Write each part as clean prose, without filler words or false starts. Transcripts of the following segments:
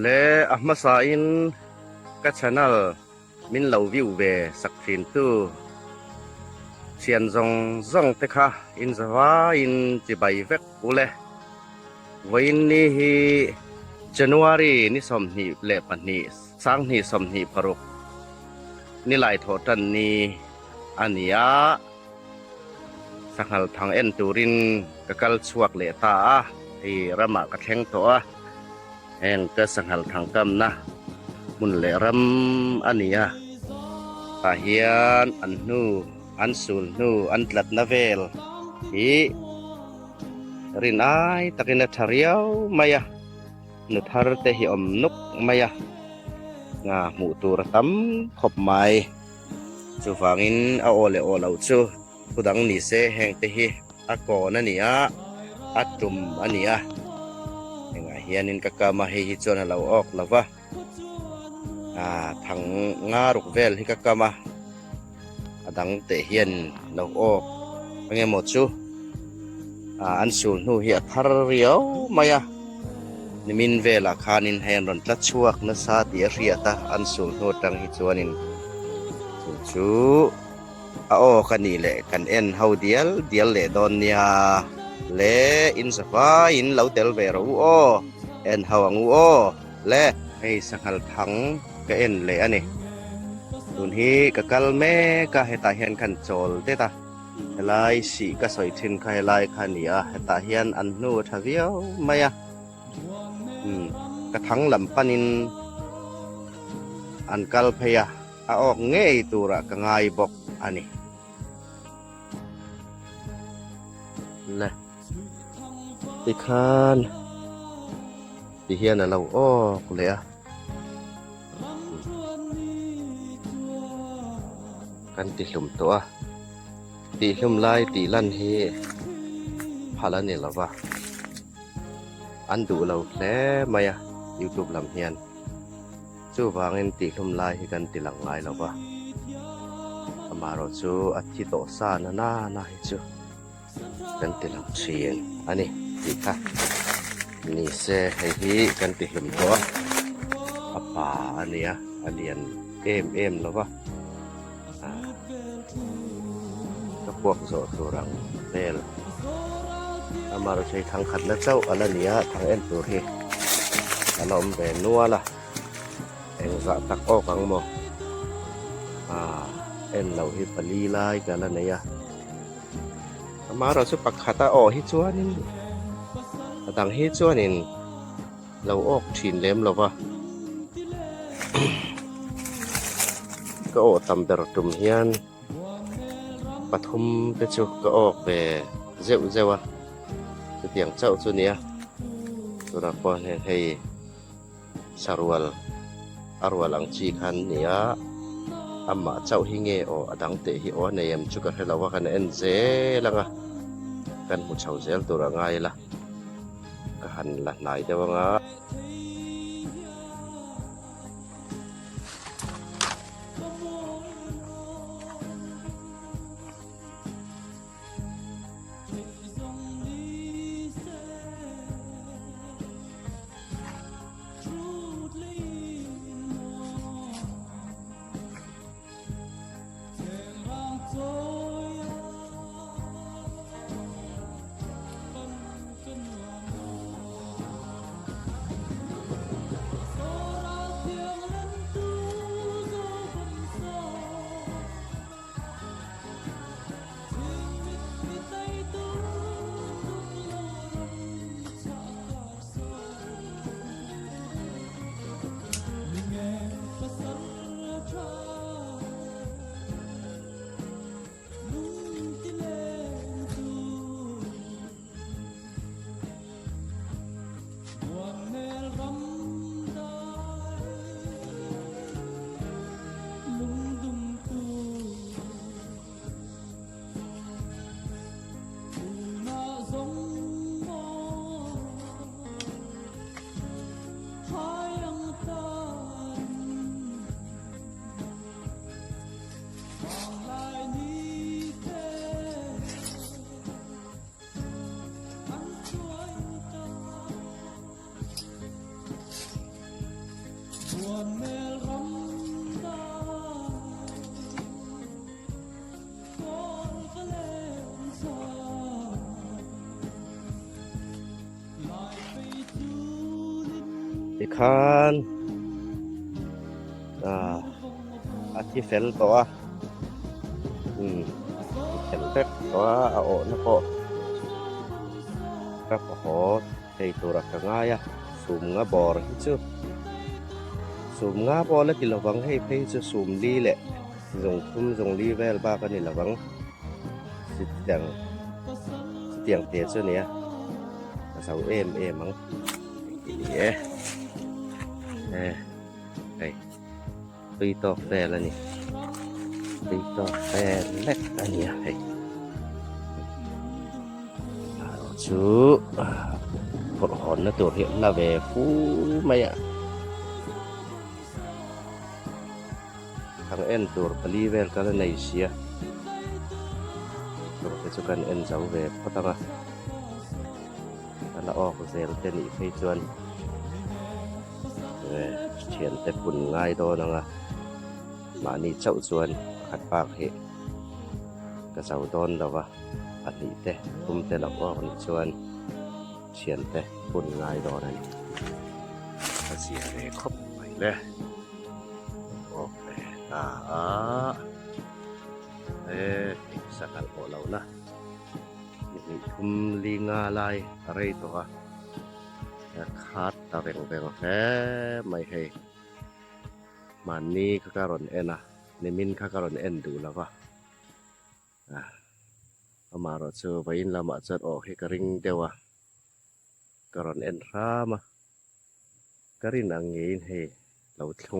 และอัมาสาอินกัชนัลมินเหลาวิวเวสักฟินตู้เชียนจงจังเตคะอินสวาอินจิบายเวกอุเลวันนี้ January นี่สมหีเลปันนี้สร้างนี้สมหีพรุกนี่หลายโทตันนี้อันนี้สังหารทางเอ็นตูรินกะกัลชวกเลตาที่ระมากะแข่งตัวแห่งกะสังหารทางกำนะมุนเลรำอันนี้ตาเฮียนอันนูอันสูนนูอันตลัดนาเวลที่รินไอตะกินทาริยวมายะนุทารเตหิอมนุกมายะงาหมู่ตูรตัมขบไม้จูฟังอินเอาโอเลโอเลาจูผู้ดังนิเสแห่งเตหิอากอนันนี่อัตตุมอันนี้ยังไงเฮียนินกะกะมาเฮฮิจวนเราออกแล้ววะทางงารุกเวลฮิกะกะมาดังเตเฮียนเราออกเป็นไงหมดจูอันสูนนูเฮียทารเรียวมายะนิมินเวลาคานินให้รอนตัดชวกนสาติเรียตาอันสูนนูดังฮิจวนินจูโอ้กันนี่แหละกันเอ็นเฮาเดียลเลดอนเนียเลอินสฟาอินเหลาเตลเวรูโอเอ็นเฮางูโอและให้สังหารทังกะเอ็นเลอันนี้ตุนฮีกะกัลเมกะให้ตาเฮียนคันโจลเตตาลายสีกะสอยทินคายลายคันนี้ให้ตาเฮียนอันนูทะเวียวมายะกะทั้งลำปานินอันกัลพยาออกเงยตุระกะงายบอกอันนี้และติคานติเฮียนเราออกเลยกันติหลุมตัวติหลุมลายติลั่นเฮพาละเนี่ยเราว่าอันดูเราแล้วมายะ YouTube ลำเฮียนจูวางเงินติหลุมลายให้กันติหลังลายเราว่ามาเราจูอาทิตย์โตซานาให้จูกันติหลังเชียนอันนี้ติค่ะนี่เสให้ฮีกันติหลุมตัวป่าอันนี้อันเรียนเอ็มแล้วว่าก็พวกโซตัวรังเตลมาเราใช้ทางขัดและเจ้าอันนี้ทางเอ็นตัวเฮอารมณ์แบบนัวล่ะเอ็งจะตักออกกังโมเอ็นเราฮิปลีไลกันแล้วเนี่ยมาเราสุปักขัดออกฮิจวนินต่างฮิจวนินเราออกถิ่นเล็มเราปะก็ออกทำแต่ตุ่มเฮียนปฐมเปจุก็ออกไปเจ้าวะจะเตียงเจ้าตัวเนี้ยตัวนักบอลให้สารวัลอังจีคันเนี่ยอามาเจ้าหิเงอดังเตหิโอในยามจุกให้เราว่ากันเอ็นเซลังกันมุดเชาเซลตัวง่ายละก็หันละไหนแต่ว่าง อีกคันอาทิเฟลตัวเห็นเล็กตัวเอาออกนะก็ครับโอ้โหไอ้ตัวรักง่ายสูมงาบอร์ที่ชื่อสูมงาบอร์แล้วที่ระวังให้ไปจะสูมลีแหละส่งทุ่มส่งลีแวลบ้ากันนี่ระวังสิเตียงเตะเสื้อเนี่ยเสาเอ็มมั้งไอ้ตีตอกแต่ละนี่ตีตอกแต่เล็กอันนี้ไอ้ชูพอหอนนะตัวเห็นละเวฟูไม่อ่ะทางเอ็นตัวปลีเวลกันในเสียตัวไปสุกันเอ็นเสาเวพอตั้งอ่ะละออกเซลเทนี่ไปจวนเขียนแต่ปุ่นง่ายตัวนึงอ่ะมานี่เจ้าจวนขัดปากเหกระเสาต้นแล้วก็อันนี้แต่ตุ้มแต่ละออกนี่จวนเขียนแต่ปุ่นง่ายตัวนั้นก็เสียเลยครบไปเลยโอเคสักการะเรานะนี่คุมลีงาลายอะไรตัวขาดตะเวงแท้ไม่ให้มันนี่ข้าการอนเอ็นนะนี่มินข้าการอนเอ็นดูแล้วก็เอามารถเชื่อไปอินละมาจัดออกให้กระริงเดียวการอนเอ็นรามาการินอังเงินให้เราท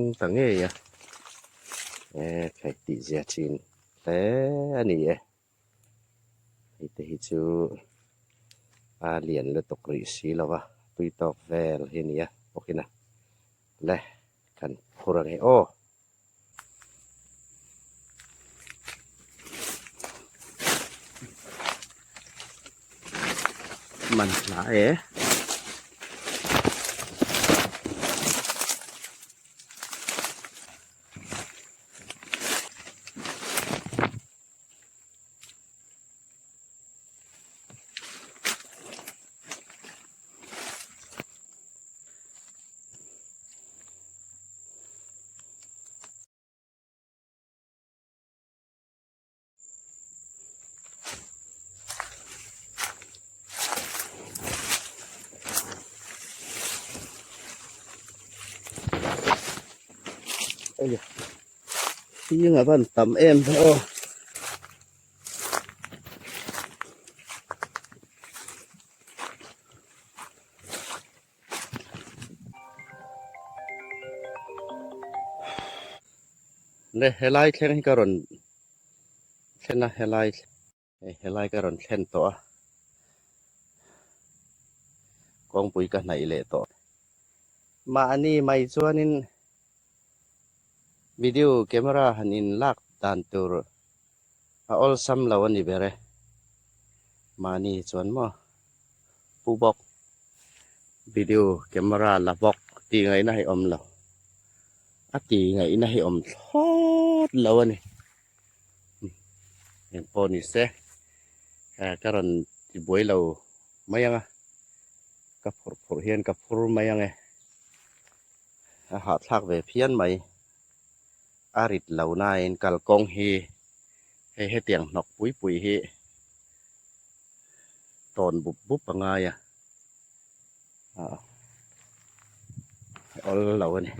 งตั้งเงี้ยใครติเสียชินแต่อันนี้ที่จูเหรียญเลยตกรีสีแล้ววะตุยตอกแวลเห็นเนี่ยโอเคนะและกันพูดอะไรโอ้มันหลายที่ยังไงบ้างต่ำเอ็มโอ้เนี่ยเฮลัยแค่ให้การอนแค่นะเฮลัยการอนแค่ตัวกองปุ๋ยกันไหนเลยตัวมาอันนี้ไม่ส่วนนี้วิดีโอแคมราหันอินลักตันตัวall sam lawan ni bere mani chuan mo pu bok video camera la bok ti ngai na hi om lo ati ngai na hi om thot lawan ni en poni se karon ti boi lo mayanga ka phur hian ka phur mayang ha thak ve phian mai arit lo na en kal kong hiให้เตียงนกปุ๋ยให้ตอนบุบง่ายเอาเหล่านี้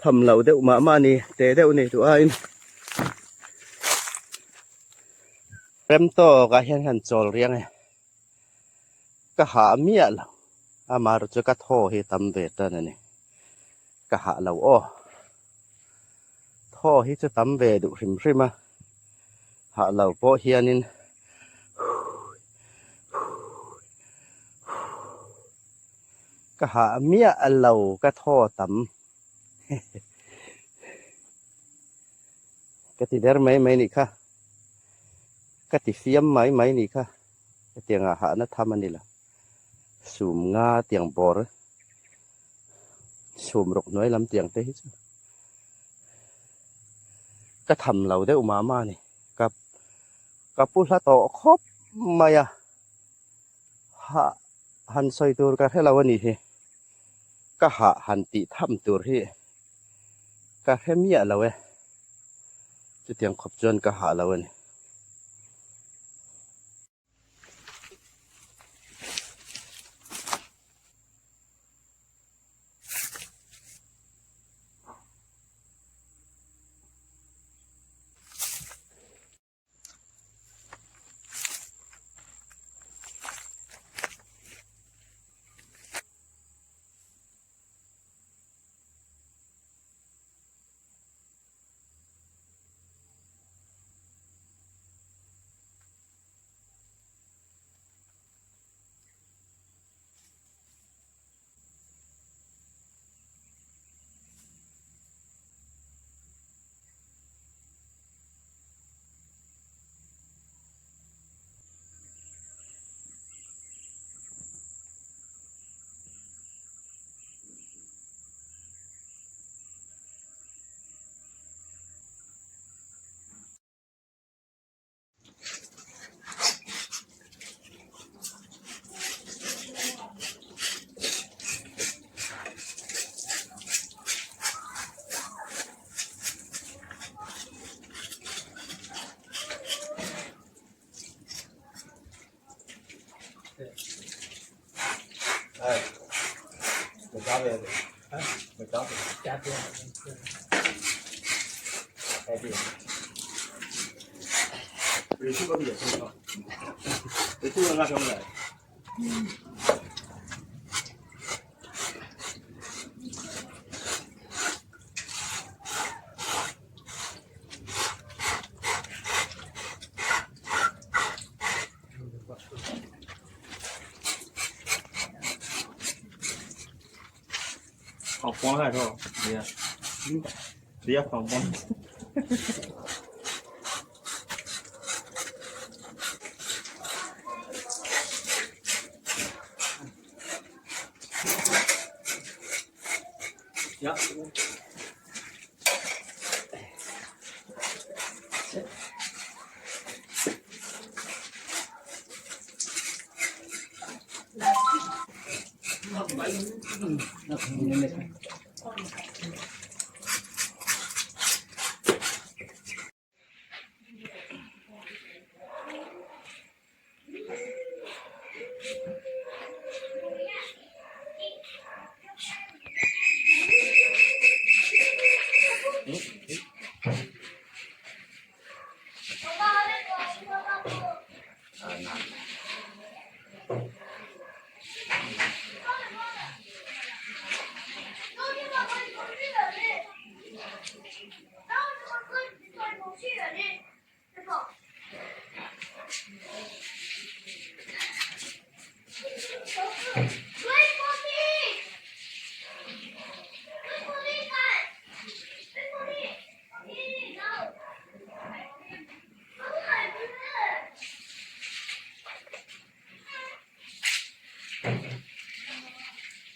thầm lầu đeo mà nè té đeo nè tụi ai rem to cả hiện hành trol riêng này cả hạ mía lầu mà rồi cho cả thô hi tầm về tên này cả hạ lầu ô thô hi cho tầm về đủ rìm rìm mà hạ lầu po hiền nên cả hạ mía lầu cả thô tầm cái tí đer mấy mấy nị kha cái tí phiếm mấy mấy nị kha cái tiếng hạ nó tham anh đi là sùm nga tiếng bò rồi sùm rục nói lắm tiếng thế chứ cái thầm lầu đấy mà nè cái bút lá to khóc mày à hạ hành xoay tour cái thế là vấn gì cái hạ hành tị thầm tour thì cái thế mía là vậy chứ tiếng khóc chân cái hạ là vậy Hả? Mày có về chat đi. Cái gì? Vì chú có việc không? Vì chú là không vậy? Học quán này thôi, đi học học quán. Dạ.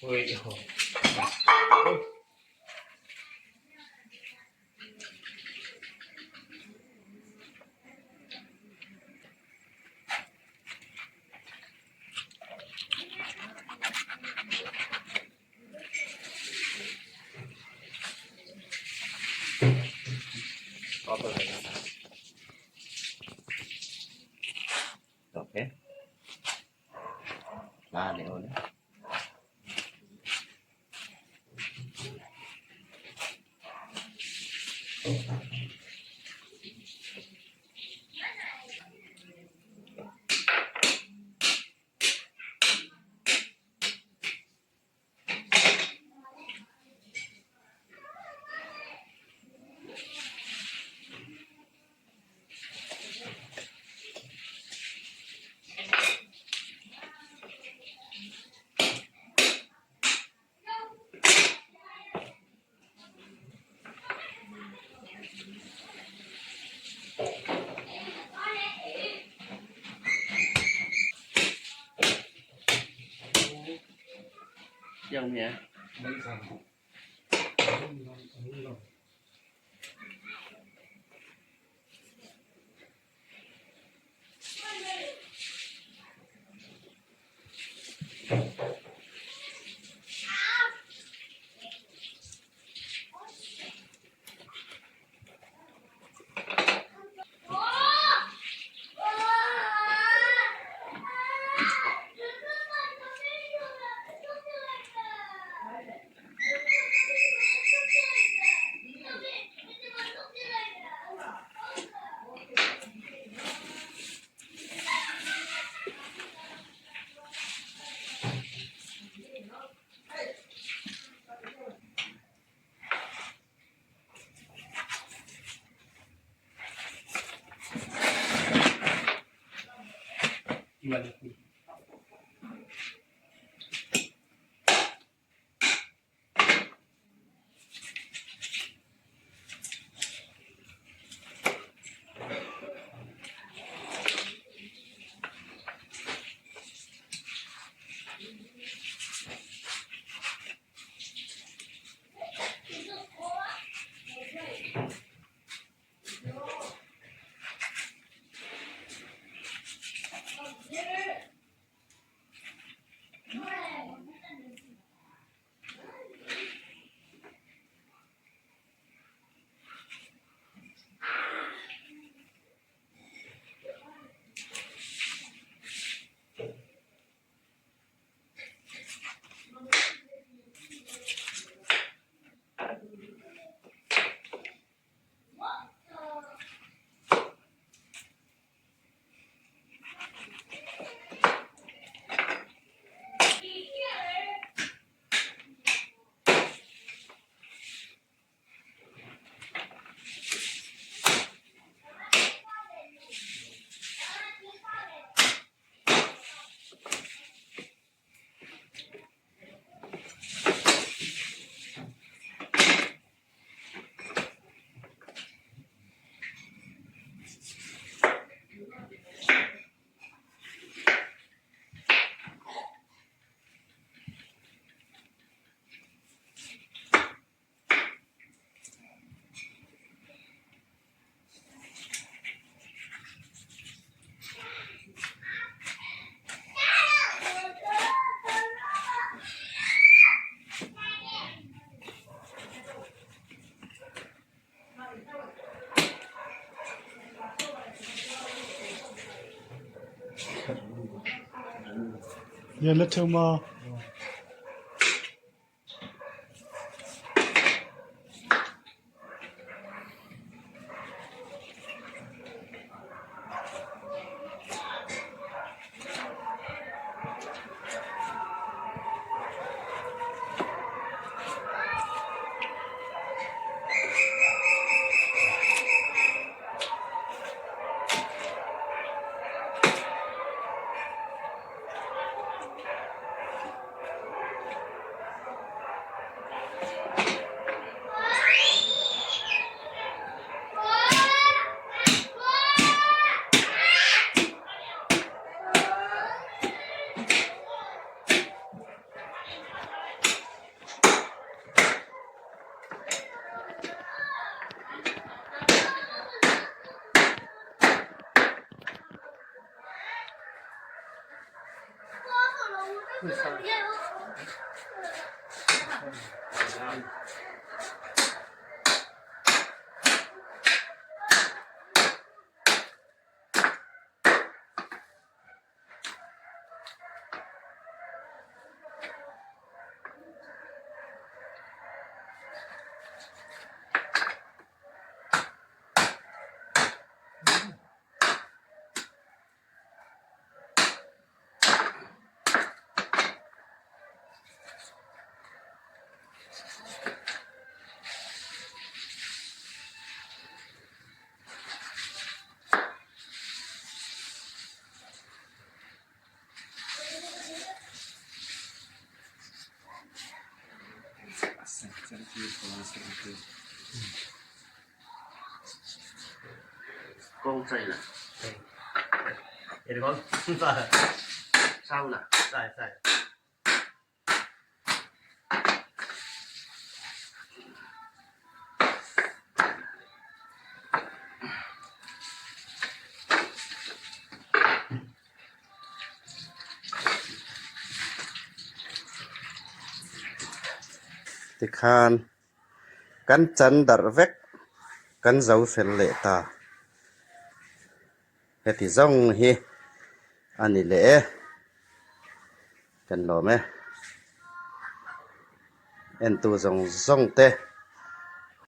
Ôi oke. Nah, ini udah. ยังเมียYeah, little more. Con chạy là Vậy được không? Rồi. sao là Rồi. ติคานกันจันดัรเวกกันเจ้าเฟลเลตาเฮติจงเฮอันนี้แหละกันรอไหมเอ็นตัวจงเต